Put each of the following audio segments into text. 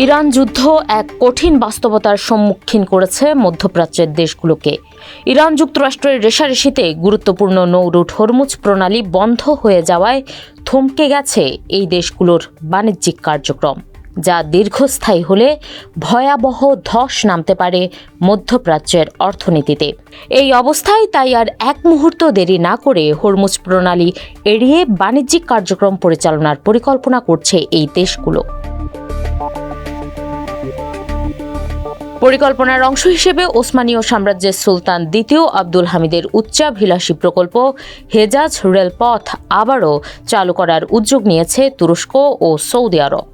Iran যুদ্ধ এক কঠিন বাস্তবতার সম্মুখীন করেছে মধ্যপ্রাচ্যের দেশগুলোকে। ইরান যুক্তরাষ্ট্রের রেষারেষিতে গুরুত্বপূর্ণ নৌরুট হরমুজ প্রণালী বন্ধ হয়ে যাওয়ায় থমকে গেছে এই দেশগুলোর বাণিজ্যিক কার্যক্রম, যা দীর্ঘস্থায়ী হলে ভয়াবহ ধস নামতে পারে মধ্যপ্রাচ্যের অর্থনীতিতে। এই অবস্থায় তাই আর এক মুহূর্ত দেরি না করে হরমুজ প্রণালী এড়িয়ে বাণিজ্যিক কার্যক্রম পরিচালনার পরিকল্পনা করছে এই দেশগুলো। পরিকল্পনার অংশ হিসেবে ওসমানীয় সাম্রাজ্যের সুলতান দ্বিতীয় আব্দুল হামিদের উচ্চাভিলাষী প্রকল্প হেজাজ রেলপথ আবারও চালু করার উদ্যোগ নিয়েছে তুরস্ক ও সৌদি আরব।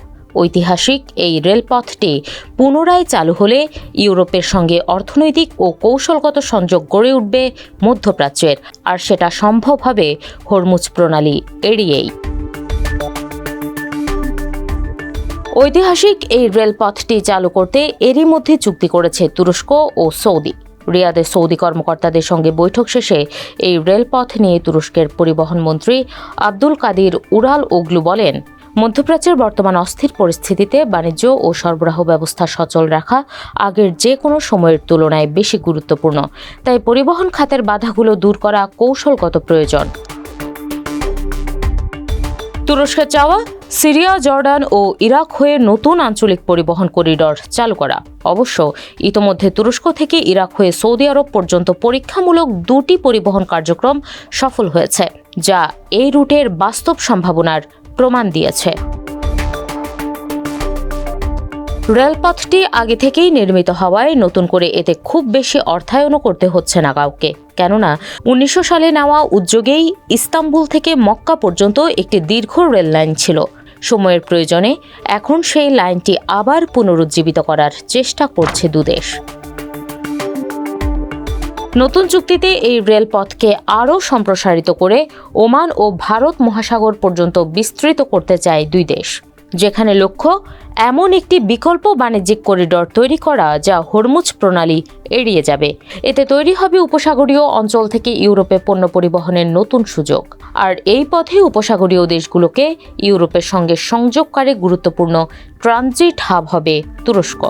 ঐতিহাসিক এই রেলপথটি পুনরায় চালু হলে ইউরোপের সঙ্গে অর্থনৈতিক ও কৌশলগত সংযোগ গড়ে উঠবে মধ্যপ্রাচ্যের, আর সেটা সম্ভব হবে হরমুজ প্রণালী এড়িয়েই। ঐতিহাসিক এই রেলপথটি চালু করতে এরই মধ্যে চুক্তি করেছে তুরস্ক ও সৌদি। রিয়াদে সৌদি কর্মকর্তাদের সঙ্গে বৈঠক শেষে এই রেলপথ নিয়ে তুরস্কের পরিবহন মন্ত্রী আব্দুল কাদির উরাল ওগলু বলেন, মধ্যপ্রাচ্যের বর্তমান অস্থির পরিস্থিতিতে বাণিজ্য ও সরবরাহ ব্যবস্থা সচল রাখা আগের যে কোনো সময়ের তুলনায় বেশি গুরুত্বপূর্ণ। তাই পরিবহন খাতের বাধাগুলো দূর করা কৌশলগত প্রয়োজন। তুরস্কের চাওয়া সিরিয়া, জর্ডান ও ইরাক হয়ে নতুন আঞ্চলিক পরিবহন করিডর চালু করা। অবশ্য ইতোমধ্যে তুরস্ক থেকে ইরাক হয়ে সৌদি আরব পর্যন্ত পরীক্ষামূলক 2টি পরিবহন কার্যক্রম সফল হয়েছে, যা এই রুটের বাস্তব সম্ভাবনার প্রমাণ দিয়েছে। রেলপথটি আগে থেকেই নির্মিত হওয়ায় নতুন করে এতে খুব বেশি অর্থায়নও করতে হচ্ছে না কাউকে, কেননা 1900 সালে নেওয়া উদ্যোগেই ইস্তাম্বুল থেকে মক্কা পর্যন্ত একটি দীর্ঘ রেল লাইন ছিল। সময়ের প্রয়োজনে এখন সেই লাইনটি আবার পুনরুজ্জীবিত করার চেষ্টা করছে দুদেশ। নতুন চুক্তিতে এই রেলপথকে আরও সম্প্রসারিত করে ওমান ও ভারত মহাসাগর পর্যন্ত বিস্তৃত করতে চায় দুই দেশ, যেখানে লক্ষ্য এমন একটি বিকল্প বাণিজ্যিক করিডর তৈরি করা যা হরমুজ প্রণালী এড়িয়ে যাবে। এতে তৈরি হবে উপসাগরীয় অঞ্চল থেকে ইউরোপে পণ্য পরিবহনের নতুন সুযোগ, আর এই পথে উপসাগরীয় দেশগুলোকে ইউরোপের সঙ্গে সংযোগকারী গুরুত্বপূর্ণ ট্রানজিট হাব হবে তুরস্ক।